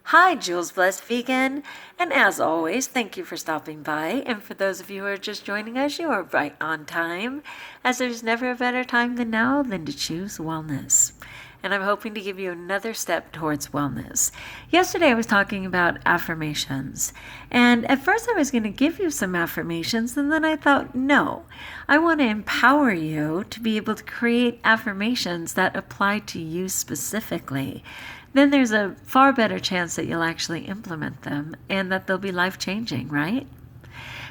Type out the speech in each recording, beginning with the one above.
Hi, Jules Blessed Vegan, and as always, thank you for stopping by. And for those of you who are just joining us, you are right on time, as there's never a better time than now than to choose wellness. And I'm hoping to give you another step towards wellness. Yesterday, I was talking about affirmations, and at first, I was going to give you some affirmations, and then I thought, no, I want to empower you to be able to create affirmations that apply to you specifically. Then there's a far better chance that you'll actually implement them and that they'll be life-changing, right?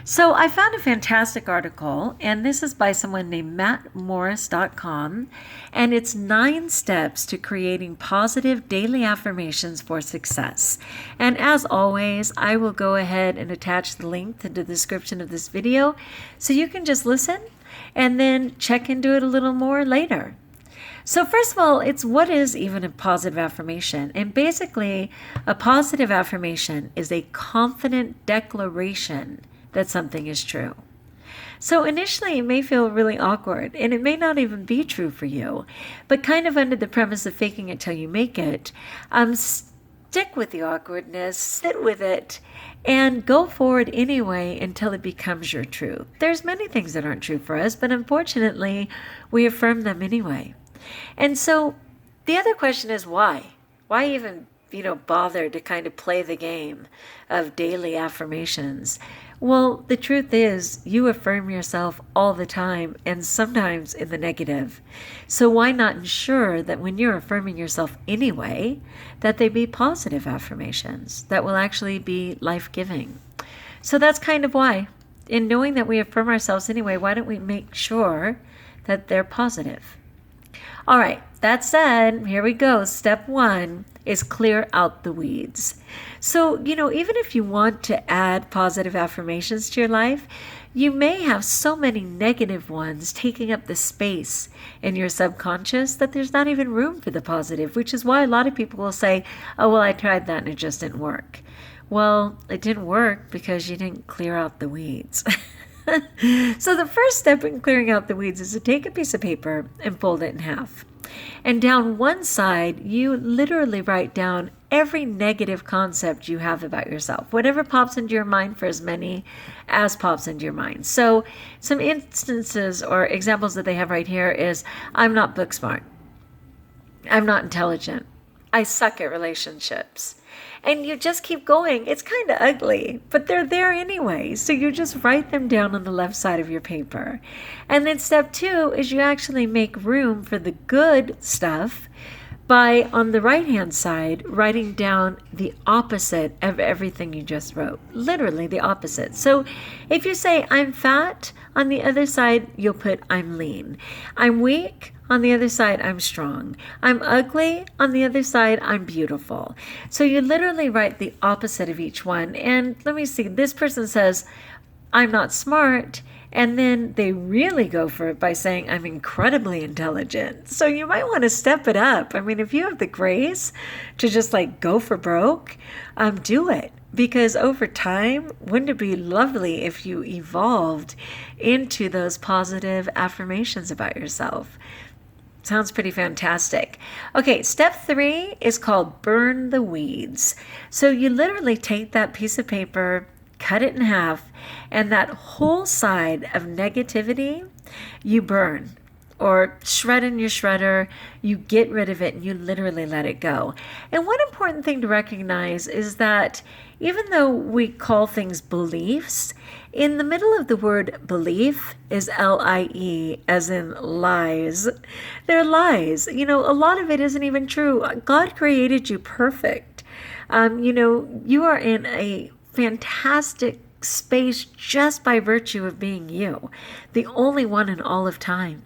So I found a fantastic article, and this is by someone named mattmorris.com, and it's 9 steps to creating positive daily affirmations for success. And as always, I will go ahead and attach the link to the description of this video so you can just listen and then check into it a little more later. So first of all, it's what is even a positive affirmation? And basically, a positive affirmation is a confident declaration that something is true. So initially, it may feel really awkward, and it may not even be true for you, but kind of under the premise of faking it till you make it, stick with the awkwardness, sit with it, and go forward anyway until it becomes your truth. There's many things that aren't true for us, but unfortunately, we affirm them anyway. And so the other question is why? Why even, bother to kind of play the game of daily affirmations? Well, the truth is you affirm yourself all the time and sometimes in the negative. So why not ensure that when you're affirming yourself anyway, that they be positive affirmations that will actually be life-giving? So that's kind of why. In knowing that we affirm ourselves anyway, why don't we make sure that they're positive? All right, that said, here we go. Step 1 is clear out the weeds. So, even if you want to add positive affirmations to your life, you may have so many negative ones taking up the space in your subconscious that there's not even room for the positive, which is why a lot of people will say, oh, well, I tried that and it just didn't work. Well, it didn't work because you didn't clear out the weeds. So the first step in clearing out the weeds is to take a piece of paper and fold it in half. And down one side, you literally write down every negative concept you have about yourself, whatever pops into your mind, for as many as pops into your mind. So some instances or examples that they have right here is, I'm not book smart. I'm not intelligent. I suck at relationships. And you just keep going. It's kind of ugly, but they're there anyway. So you just write them down on the left side of your paper. And then step 2 is you actually make room for the good stuff by, on the right-hand side, writing down the opposite of everything you just wrote. Literally the opposite. So if you say, I'm fat, on the other side, you'll put, I'm lean. I'm weak. On the other side, I'm strong. I'm ugly. On the other side, I'm beautiful. So you literally write the opposite of each one. And let me see, this person says, I'm not smart. And then they really go for it by saying, I'm incredibly intelligent. So you might want to step it up. I mean, if you have the grace to just go for broke, do it. Because over time, wouldn't it be lovely if you evolved into those positive affirmations about yourself? Sounds pretty fantastic. Okay, step 3 is called burn the weeds. So you literally take that piece of paper, cut it in half, and that whole side of negativity, you burn. Or shred in your shredder, you get rid of it and you literally let it go. And one important thing to recognize is that even though we call things beliefs, in the middle of the word belief is L-I-E, as in lies. They're lies. A lot of it isn't even true. God created you perfect. You are in a fantastic space just by virtue of being you, the only one in all of time.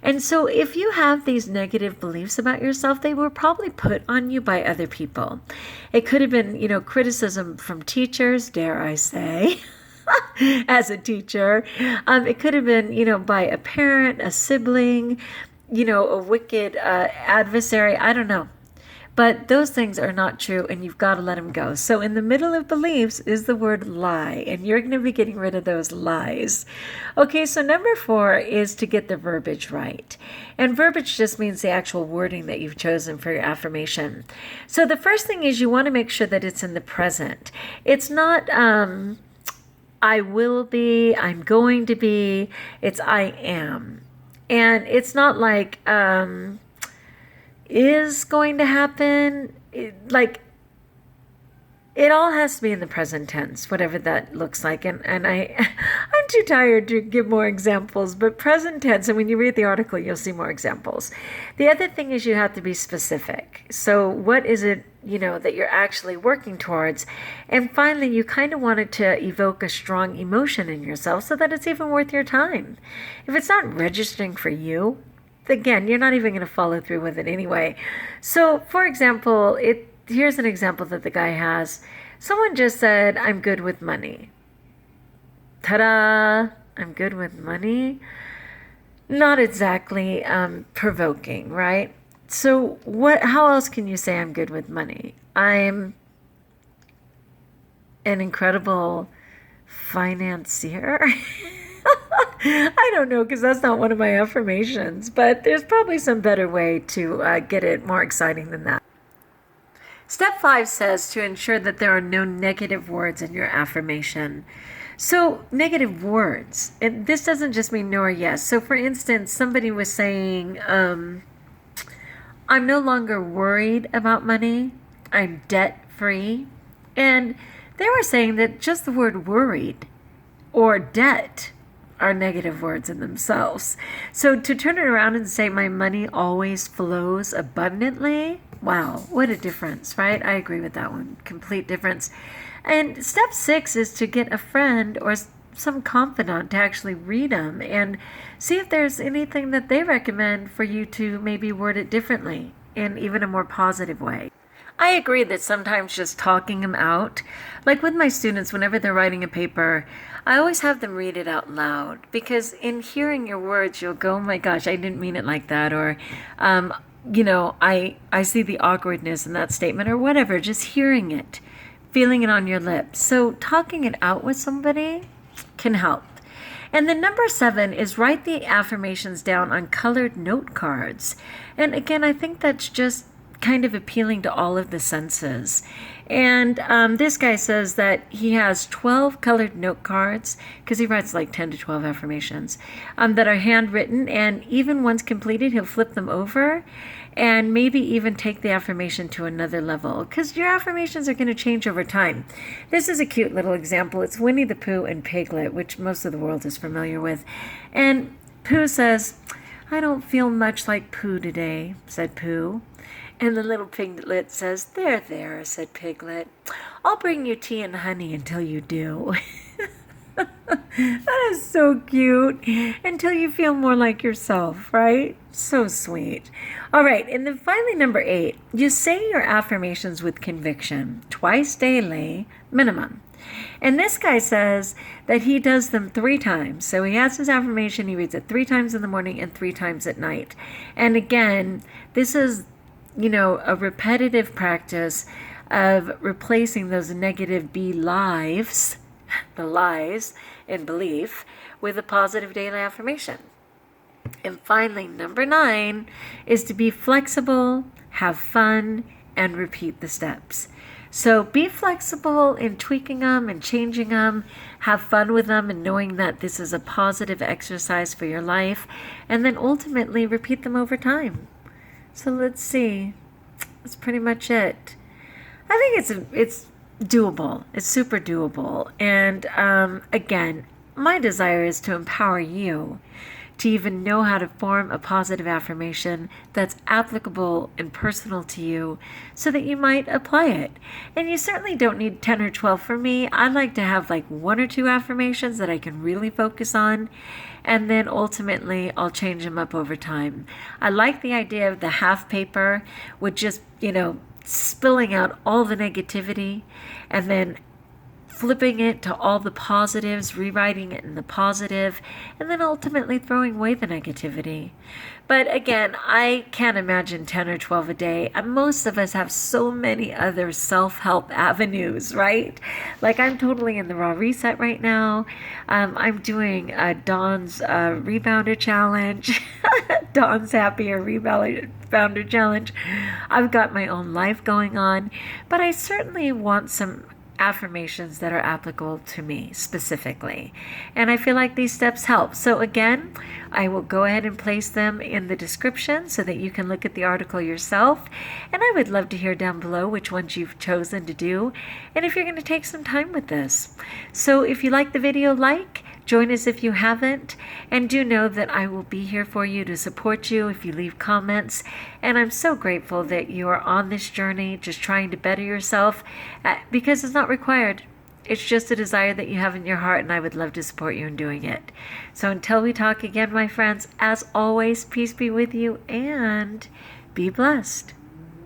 And so if you have these negative beliefs about yourself, they were probably put on you by other people. It could have been, criticism from teachers, dare I say, as a teacher. It could have been, by a parent, a sibling, a wicked adversary. I don't know. But those things are not true, and you've got to let them go. So in the middle of beliefs is the word lie, and you're going to be getting rid of those lies. Okay, so number 4 is to get the verbiage right. And verbiage just means the actual wording that you've chosen for your affirmation. So the first thing is you want to make sure that it's in the present. It's not I will be, I'm going to be, it's I am. And it's not like is going to happen. It all has to be in the present tense, whatever that looks like. And I'm too tired to give more examples, but present tense, and when you read the article, you'll see more examples. The other thing is you have to be specific. So what is it, that you're actually working towards? And finally, you kind of wanted to evoke a strong emotion in yourself so that it's even worth your time. If it's not registering for you, again, you're not even going to follow through with it anyway. So, for example, here's an example that the guy has. Someone just said, I'm good with money. Ta-da! I'm good with money. Not exactly provoking, right? So how else can you say I'm good with money? I'm an incredible financier. I don't know, because that's not one of my affirmations, but there's probably some better way to get it more exciting than that. Step 5 says to ensure that there are no negative words in your affirmation. So negative words, and this doesn't just mean no or yes. So for instance, somebody was saying, I'm no longer worried about money. I'm debt free. And they were saying that just the word worried or debt are negative words in themselves. So to turn it around and say my money always flows abundantly, wow, what a difference, right? I agree with that one. Complete difference. And step 6 is to get a friend or some confidant to actually read them and see if there's anything that they recommend for you to maybe word it differently in even a more positive way. I agree that sometimes just talking them out, like with my students, whenever they're writing a paper, I always have them read it out loud, because in hearing your words, you'll go, oh my gosh, I didn't mean it like that, or, I see the awkwardness in that statement, or whatever, just hearing it, feeling it on your lips. So talking it out with somebody can help. And then number 7 is write the affirmations down on colored note cards. And again, I think that's just kind of appealing to all of the senses. And this guy says that he has 12 colored note cards, because he writes like 10 to 12 affirmations, that are handwritten, and even once completed, he'll flip them over and maybe even take the affirmation to another level, because your affirmations are going to change over time. This is a cute little example. It's Winnie the Pooh and Piglet, which most of the world is familiar with. And Pooh says, I don't feel much like Pooh today, said Pooh. And the little piglet says, there, said Piglet. I'll bring you tea and honey until you do. That is so cute. Until you feel more like yourself, right? So sweet. All right, and then finally number 8, you say your affirmations with conviction, twice daily, minimum. And this guy says that he does them 3 times. So he has his affirmation, he reads it 3 times in the morning and 3 times at night. And again, this is a repetitive practice of replacing those negative the lies in belief, with a positive daily affirmation. And finally, number 9 is to be flexible, have fun, and repeat the steps. So be flexible in tweaking them and changing them, have fun with them and knowing that this is a positive exercise for your life, and then ultimately repeat them over time. So let's see. That's pretty much it. I think it's doable. It's super doable. And again, my desire is to empower you to even know how to form a positive affirmation that's applicable and personal to you so that you might apply it. And you certainly don't need 10 or 12 for me. I like to have like 1 or 2 affirmations that I can really focus on, and then ultimately I'll change them up over time. I like the idea of the half paper with just, spilling out all the negativity and then flipping it to all the positives, rewriting it in the positive, and then ultimately throwing away the negativity. But again, I can't imagine 10 or 12 a day. And most of us have so many other self-help avenues, right? Like I'm totally in the raw reset right now. I'm doing Dawn's rebounder challenge. Dawn's happier rebounder challenge. I've got my own life going on, but I certainly want some affirmations that are applicable to me specifically. And I feel like these steps help. So again, I will go ahead and place them in the description so that you can look at the article yourself. And I would love to hear down below which ones you've chosen to do and if you're going to take some time with this. So if you like the video, join us if you haven't, and do know that I will be here for you to support you if you leave comments. And I'm so grateful that you are on this journey, just trying to better yourself, because it's not required. It's just a desire that you have in your heart, and I would love to support you in doing it. So until we talk again, my friends, as always, peace be with you and be blessed.